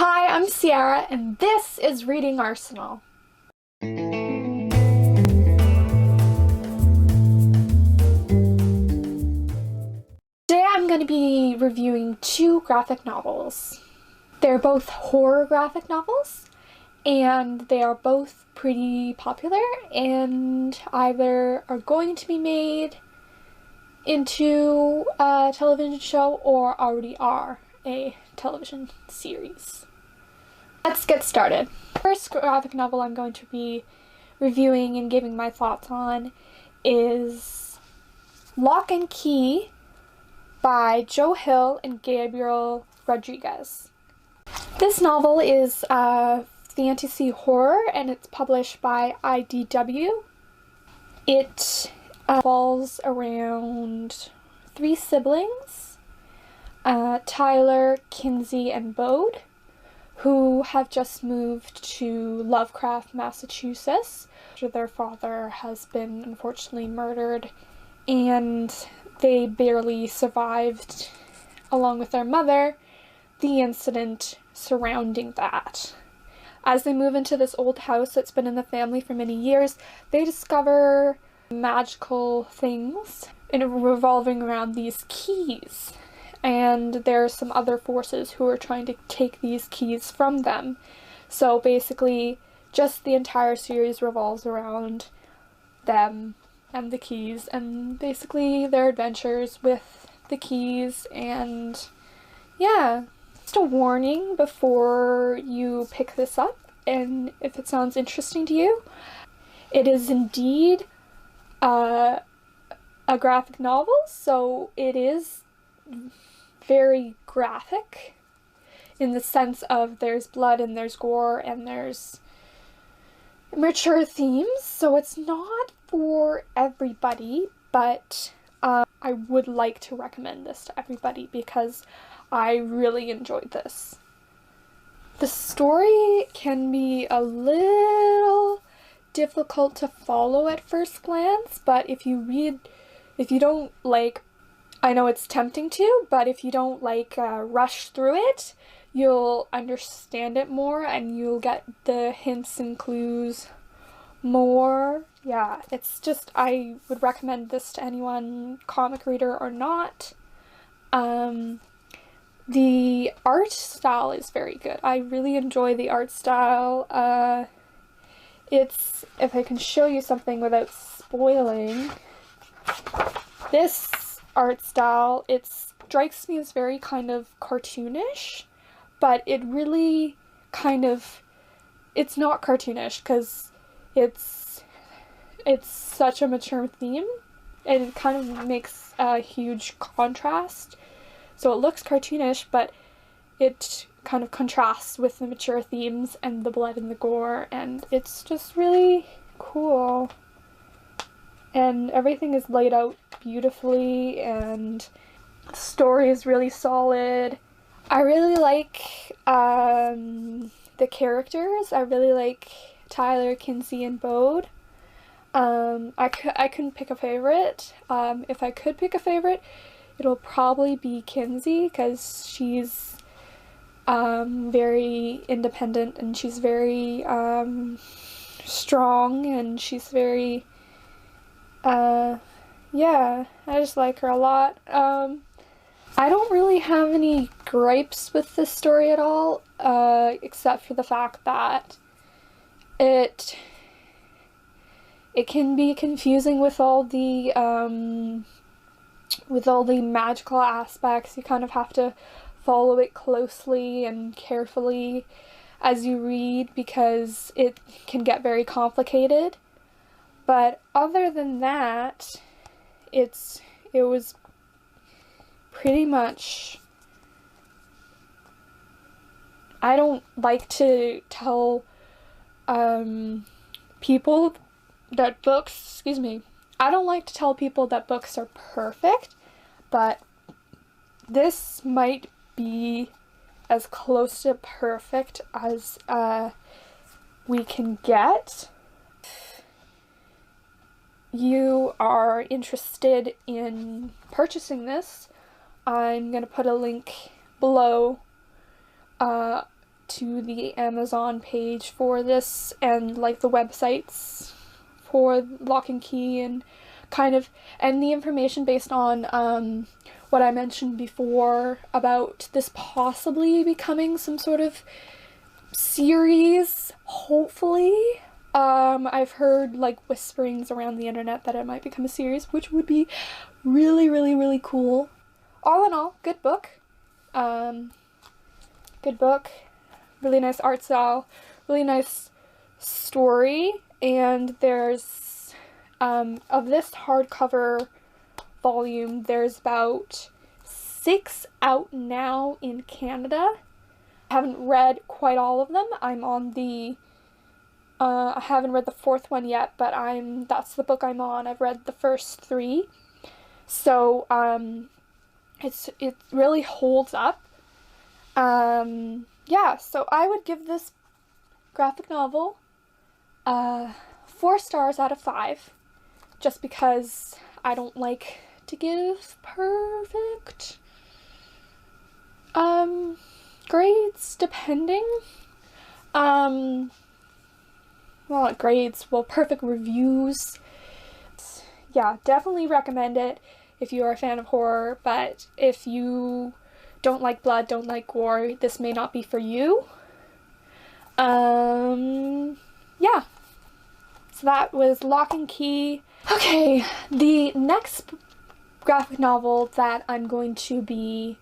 Hi, I'm Ceara, and this is Reading Arsenal. Today I'm going to be reviewing two graphic novels. They're both horror graphic novels, and they are both pretty popular and either are going to be made into a television show or already are a television series. Let's get started. The first graphic novel I'm going to be reviewing and giving my thoughts on is Locke and Key by Joe Hill and Gabriel Rodriguez. This novel is fantasy horror and it's published by IDW. It revolves around three siblings, Tyler, Kinsey, and Bode, who have just moved to Lovecraft, Massachusetts, after their father has been unfortunately murdered, and they barely survived, along with their mother, the incident surrounding that. As they move into this old house that's been in the family for many years, they discover magical things revolving around these keys. And there are some other forces who are trying to take these keys from them. So basically, just the entire series revolves around them and the keys, and basically their adventures with the keys. And yeah, just a warning before you pick this up, and if it sounds interesting to you, it is indeed a graphic novel, so it is very graphic in the sense of there's blood and there's gore and there's mature themes, so it's not for everybody, but I would like to recommend this to everybody because I really enjoyed this. The story can be a little difficult to follow at first glance, but if you don't like, I know it's tempting to, but if you don't rush through it, you'll understand it more and you'll get the hints and clues more. Yeah, it's just, I would recommend this to anyone, comic reader or not. The art style is very good. I really enjoy the art style. If I can show you something without spoiling, this art style, it strikes me as very kind of cartoonish, but it really it's not cartoonish because it's such a mature theme, and it kind of makes a huge contrast. So it looks cartoonish, but it kind of contrasts with the mature themes and the blood and the gore, and it's just really cool. And everything is laid out beautifully, and the story is really solid. I really like the characters. I really like Tyler, Kinsey, and Bode. I couldn't pick a favorite. If I could pick a favorite, it'll probably be Kinsey, because she's very independent and she's very strong, and she's very yeah, I just like her a lot. I don't really have any gripes with this story at all, except for the fact that it can be confusing with all the magical aspects. You kind of have to follow it closely and carefully as you read because it can get very complicated. But other than that, it was pretty much, I don't like to tell people that books, I don't like to tell people that books are perfect, but this might be as close to perfect as we can get. You are interested in purchasing this, I'm going to put a link below to the Amazon page for this and like the websites for Locke and Key and and the information based on what I mentioned before about this possibly becoming some sort of series, hopefully. I've heard like whisperings around the internet that it might become a series, which would be really, really, really cool. All in all, good book. Good book. Really nice art style. Really nice story. And there's, of this hardcover volume, there's about 6 out now in Canada. I haven't read quite all of them. I'm on the I haven't read the 4th one yet, but that's the book I'm on. I've read the first 3. So, it really holds up. Yeah, so I would give this graphic novel 4 stars out of 5, just because I don't like to give perfect grades, depending. Well, not grades, well, perfect reviews. Yeah, definitely recommend it if you are a fan of horror, but if you don't like blood, don't like gore, this may not be for you. Yeah. So that was Locke and Key. Okay, the next graphic novel that I'm going to be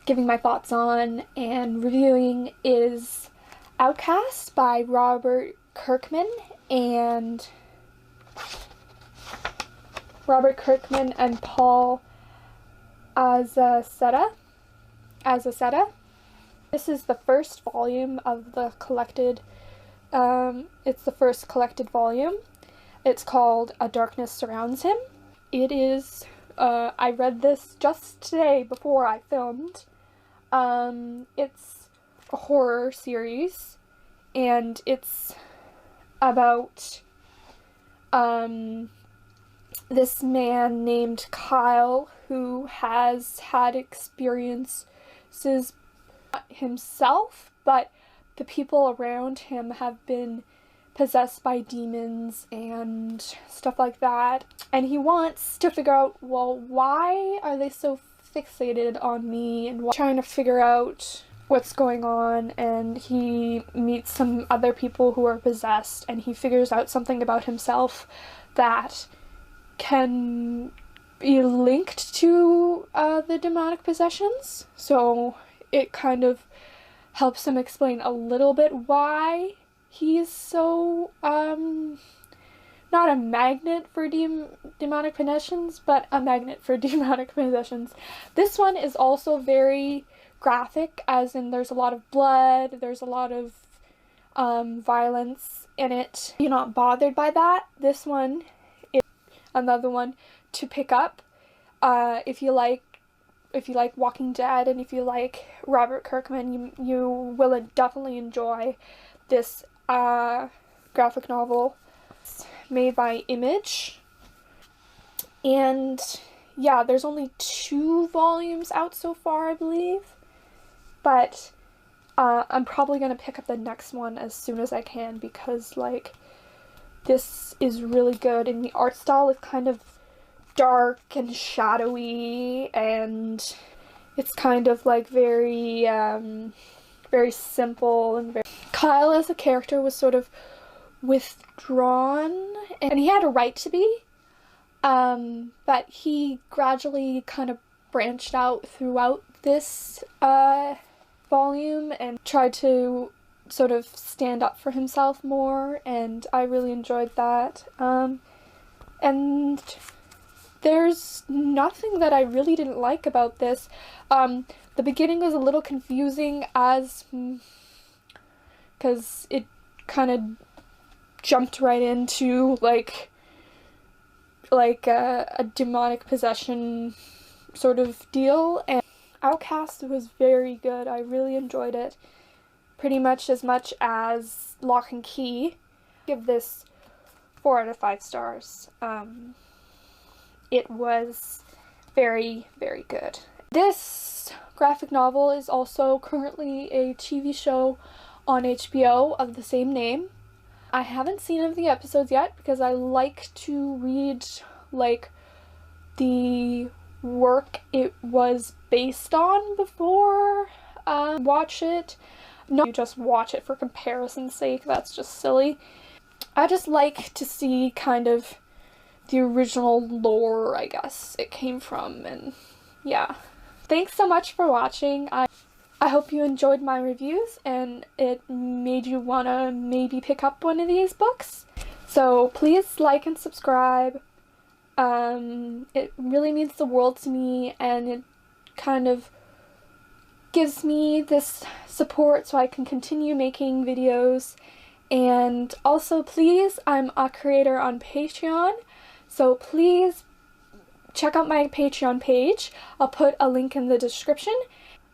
giving my thoughts on and reviewing is Outcast by Robert Kirkman and Paul Azaceta. This is the first volume of the collected, it's the first collected volume. It's called A Darkness Surrounds Him. It is, I read this just today before I filmed. It's a horror series, and it's about, this man named Kyle who has had experiences himself, but the people around him have been possessed by demons and stuff like that. And he wants to figure out, well, why are they so fixated on me, and trying to figure out what's going on. And he meets some other people who are possessed, and he figures out something about himself that can be linked to the demonic possessions. So it kind of helps him explain a little bit why he's so not a magnet for demonic possessions, but a magnet for demonic possessions. This one is also very graphic, as in there's a lot of blood, there's a lot of violence in it. You're not bothered by that. This one is another one to pick up if you like Walking Dead, and if you like Robert Kirkman, you will definitely enjoy this graphic novel. It's made by Image, and yeah, there's only 2 volumes out so far, I believe, but I'm probably gonna pick up the next one as soon as I can, because like this is really good, and the art style is kind of dark and shadowy, and it's kind of like very very simple, and Kyle as a character was sort of withdrawn, and he had a right to be, but he gradually kind of branched out throughout this volume and tried to sort of stand up for himself more, and I really enjoyed that. And there's nothing that I really didn't like about this. The beginning was a little confusing, because it kind of jumped right into like a demonic possession sort of deal, and Outcast was very good. I really enjoyed it, pretty much as Locke and Key. Give this 4 out of 5 stars. It was very, very good. This graphic novel is also currently a TV show on HBO of the same name. I haven't seen any of the episodes yet because I like to read like the work it was based on before watch it. No, you just watch it for comparison's sake. That's just silly. I just like to see kind of the original lore, I guess, it came from, and yeah. Thanks so much for watching. I hope you enjoyed my reviews and it made you want to maybe pick up one of these books. So please like and subscribe. It really means the world to me, and it kind of gives me this support so I can continue making videos. And also, please, I'm a creator on Patreon, so please check out my Patreon page. I'll put a link in the description.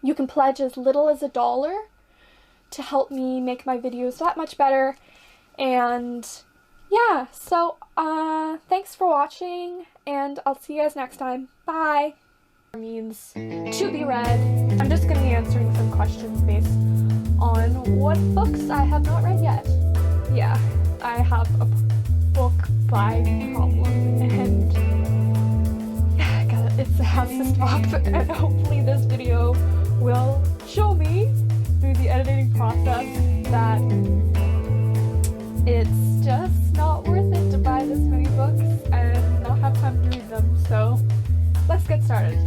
You can pledge as little as $1 to help me make my videos that much better. And yeah, so thanks for watching, and I'll see you guys next time. Bye! Means to be read. I'm just going to be answering some questions based on what books I have not read yet. Yeah, I have a book by problem, and it has to stop, and hopefully this video will show me through the editing process that it's just not worth it to buy this many books and not have time to read them. So let's get started.